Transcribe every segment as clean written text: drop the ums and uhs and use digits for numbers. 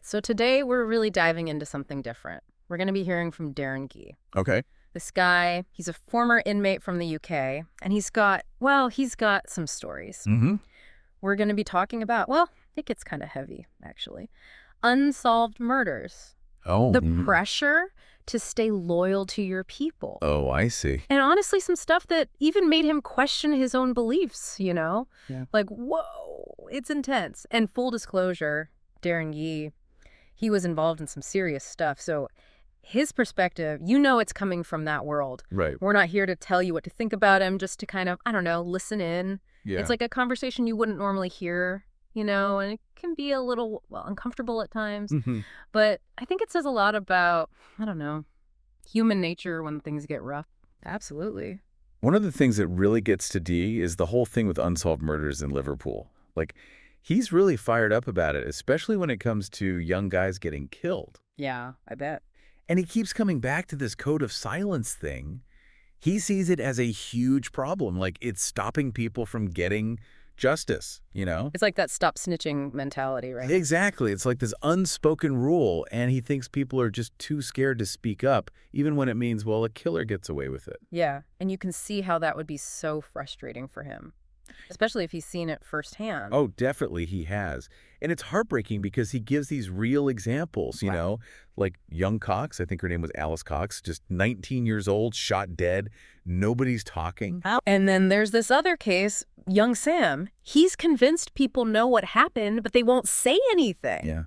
right, so today we're really diving into something different. We're going to be hearing from Darren. Okay. This guy, he's a former inmate from the UK, and he's got some stories. Mm-hmm. We're going to be talking about, well, it gets kind of heavy, actually. Unsolved murders. Oh. The pressure to stay loyal to your people. Oh, I see. And honestly, some stuff that even made him question his own beliefs, you know? Yeah. Like, whoa, it's intense. And full disclosure, Darren, he was involved in some serious stuff. So his perspective, it's coming from that world. Right. We're not here to tell you what to think about him, just to kind of, I don't know, listen in. Yeah. It's like a conversation you wouldn't normally hear, and it can be a little, uncomfortable at times. Mm-hmm. But I think it says a lot about, I don't know, human nature when things get rough. Absolutely. One of the things that really gets to D is the whole thing with unsolved murders in Liverpool. Like, he's really fired up about it, especially when it comes to young guys getting killed. Yeah, I bet. And he keeps coming back to this code of silence thing. He sees it as a huge problem. Like, it's stopping people from getting justice, It's like that stop snitching mentality, right? Exactly. It's like this unspoken rule, and he thinks people are just too scared to speak up, even when it means, well, a killer gets away with it. Yeah, and you can see how that would be so frustrating for him, especially if he's seen it firsthand. Oh, definitely he has. And it's heartbreaking because he gives these real examples, Wow. like young Cox, I think her name was Alice Cox, just 19 years old, shot dead. Nobody's talking. And then there's this other case, young Sam. He's convinced people know what happened, but they won't say anything. Yeah.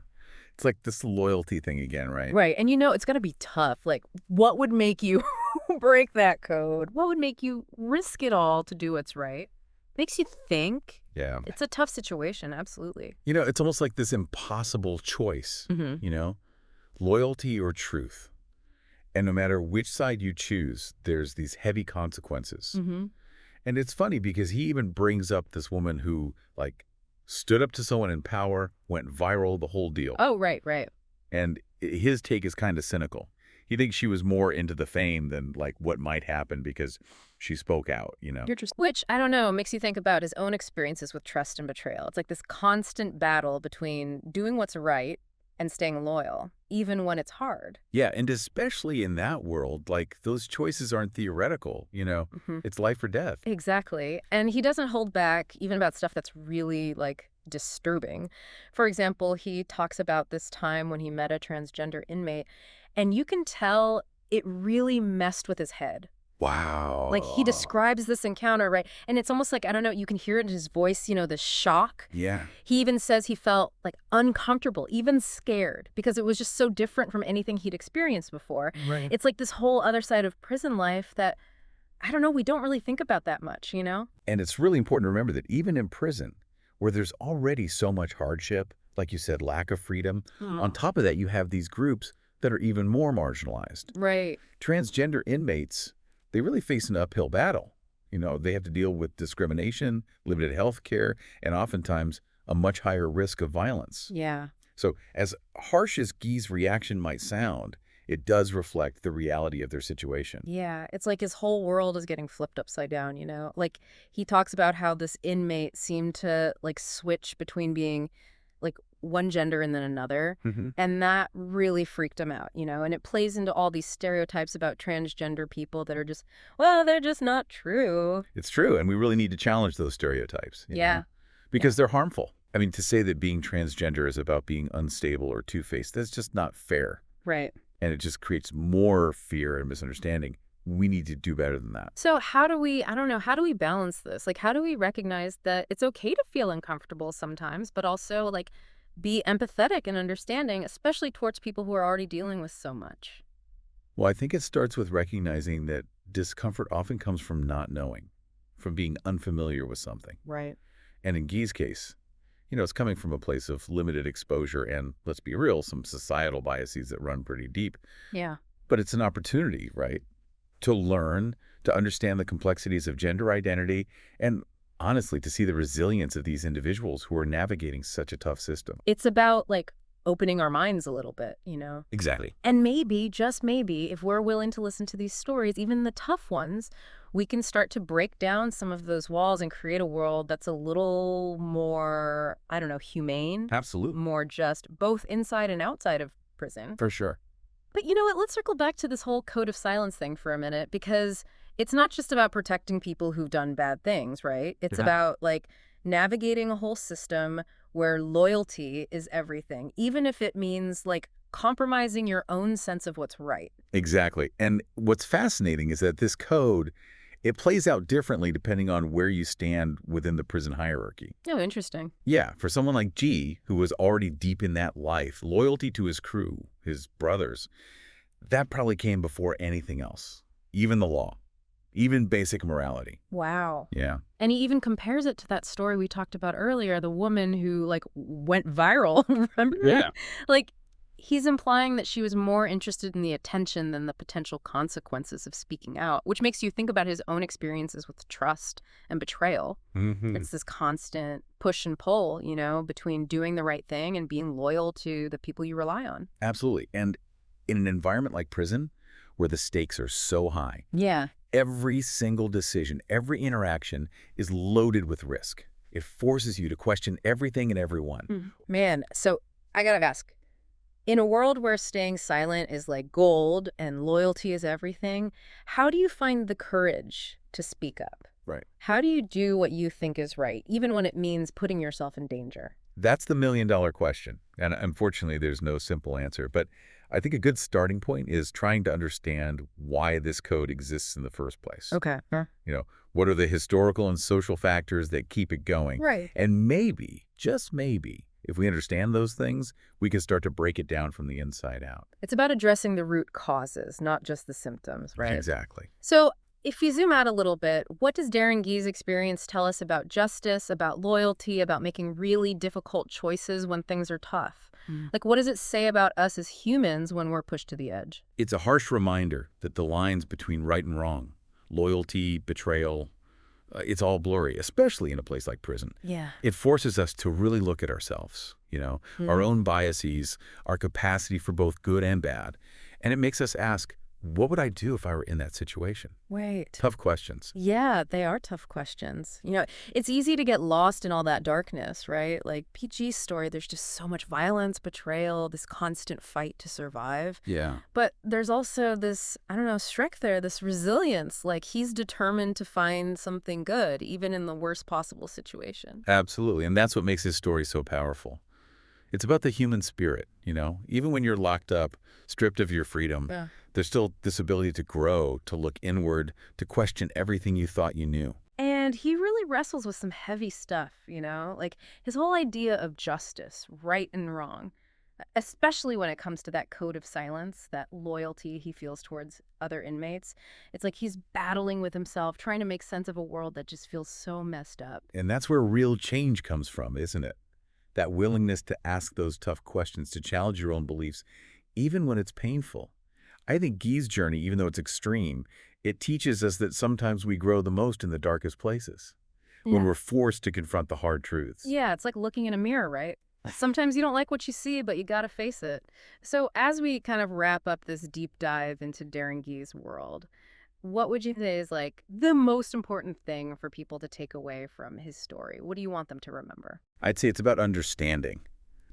It's like this loyalty thing again, right? Right, and it's going to be tough. Like, what would make you break that code? What would make you risk it all to do what's right? Makes you think. Yeah. It's a tough situation, absolutely. It's almost like this impossible choice, loyalty or truth. And no matter which side you choose, there's these heavy consequences. Mm-hmm. And it's funny because he even brings up this woman who, stood up to someone in power, went viral, the whole deal. Oh, right. And his take is kind of cynical. He thinks she was more into the fame than, what might happen because she spoke out, Which, I don't know, makes you think about his own experiences with trust and betrayal. It's like this constant battle between doing what's right and staying loyal, even when it's hard. Yeah, and especially in that world, those choices aren't theoretical, Mm-hmm. It's life or death. Exactly. And he doesn't hold back even about stuff that's really, disturbing. For example, he talks about this time when he met a transgender inmate, and you can tell it really messed with his head. Wow. Like, he describes this encounter, right? And it's almost like, I don't know, you can hear it in his voice, the shock. Yeah. He even says he felt, uncomfortable, even scared, because it was just so different from anything he'd experienced before. Right. It's like this whole other side of prison life that, I don't know, we don't really think about that much, And it's really important to remember that even in prison, where there's already so much hardship, like you said, lack of freedom, on top of that, you have these groups that are even more marginalized. Right. Transgender inmates, they really face an uphill battle. They have to deal with discrimination, limited health care, and oftentimes a much higher risk of violence. Yeah. So as harsh as Guy's reaction might sound, it does reflect the reality of their situation. Yeah, it's like his whole world is getting flipped upside down, Like, he talks about how this inmate seemed to, switch between being, one gender and then another. Mm-hmm. And that really freaked him out, And it plays into all these stereotypes about transgender people that are just, they're just not true. It's true, and we really need to challenge those stereotypes. Yeah. Because they're harmful. I mean, to say that being transgender is about being unstable or two-faced, that's just not fair. Right. And it just creates more fear and misunderstanding. We need to do better than that. So how do we balance this? How do we recognize that it's okay to feel uncomfortable sometimes, but also, be empathetic and understanding, especially towards people who are already dealing with so much? Well, I think it starts with recognizing that discomfort often comes from not knowing, from being unfamiliar with something. Right. And in Guy's case, it's coming from a place of limited exposure and, let's be real, some societal biases that run pretty deep. Yeah. But it's an opportunity, right, to learn, to understand the complexities of gender identity, and honestly, to see the resilience of these individuals who are navigating such a tough system. It's about, opening our minds a little bit, you know? Exactly. And maybe, just maybe, if we're willing to listen to these stories, even the tough ones, we can start to break down some of those walls and create a world that's a little more, I don't know, humane, Absolutely. more just, both inside and outside of prison. For sure. But you know what? Let's circle back to this whole code of silence thing for a minute, because it's not just about protecting people who've done bad things, right? It's Yeah. about, like, navigating a whole system where loyalty is everything, even if it means, like, compromising your own sense of what's right. Exactly. And what's fascinating is that this code, it plays out differently depending on where you stand within the prison hierarchy. Oh, interesting. Yeah, for someone like G, who was already deep in that life, loyalty to his crew, his brothers, that probably came before anything else, even the law, even basic morality. Wow. Yeah. And he even compares it to that story we talked about earlier, the woman who, like, went viral, remember? Yeah. Like, he's implying that she was more interested in the attention than the potential consequences of speaking out, which makes you think about his own experiences with trust and betrayal. Hmm. It's this constant push and pull, you know, between doing the right thing and being loyal to the people you rely on. Absolutely. And in an environment like prison, where the stakes are so high, Yeah. every single decision, every interaction is loaded with risk. It forces you to question everything and everyone. Man, so I gotta ask, in a world where staying silent is like gold and loyalty is everything, how do you find the courage to speak up? Right. How do you do what you think is right, even when it means putting yourself in danger? That's the million-dollar question. And unfortunately, there's no simple answer. But I think a good starting point is trying to understand why this code exists in the first place. Okay. What are the historical and social factors that keep it going? Right. And maybe, just maybe, if we understand those things, we can start to break it down from the inside out. It's about addressing the root causes, not just the symptoms, right? Exactly. So if we zoom out a little bit, what does Darren Gee's experience tell us about justice, about loyalty, about making really difficult choices when things are tough? Like, what does it say about us as humans when we're pushed to the edge? It's a harsh reminder that the lines between right and wrong, loyalty, betrayal, it's all blurry, especially in a place like prison. Yeah. It forces us to really look at ourselves, our own biases, our capacity for both good and bad. And it makes us ask, what would I do if I were in that situation? Wait. Tough questions. Yeah, they are tough questions. You know, it's easy to get lost in all that darkness, right? Like PG's story, there's just so much violence, betrayal, this constant fight to survive. Yeah. But there's also this, I don't know, Shrek there, this resilience. Like, he's determined to find something good, even in the worst possible situation. Absolutely. And that's what makes his story so powerful. It's about the human spirit, Even when you're locked up, stripped of your freedom, Yeah. there's still this ability to grow, to look inward, to question everything you thought you knew. And he really wrestles with some heavy stuff, like his whole idea of justice, right and wrong, especially when it comes to that code of silence, that loyalty he feels towards other inmates. It's like he's battling with himself, trying to make sense of a world that just feels so messed up. And that's where real change comes from, isn't it? That willingness to ask those tough questions, to challenge your own beliefs, even when it's painful. I think Guy's journey, even though it's extreme, it teaches us that sometimes we grow the most in the darkest places, when we're forced to confront the hard truths. Yeah, it's like looking in a mirror, right? Sometimes you don't like what you see, but you gotta face it. So as we kind of wrap up this deep dive into Darren Guy's world, what would you say is like the most important thing for people to take away from his story? What do you want them to remember? I'd say it's about understanding,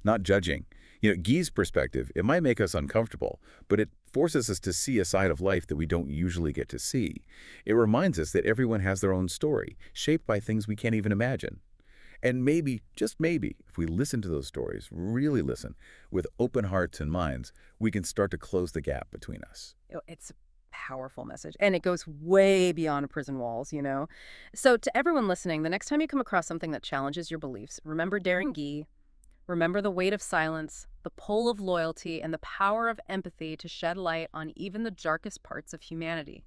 not judging. Guy's perspective, it might make us uncomfortable, but it forces us to see a side of life that we don't usually get to see. It reminds us that everyone has their own story, shaped by things we can't even imagine. And maybe, just maybe, if we listen to those stories, really listen, with open hearts and minds, we can start to close the gap between us. It's a powerful message, and it goes way beyond prison walls. So to everyone listening, the next time you come across something that challenges your beliefs, remember Darren Guy. Remember the weight of silence, the pull of loyalty, and the power of empathy to shed light on even the darkest parts of humanity.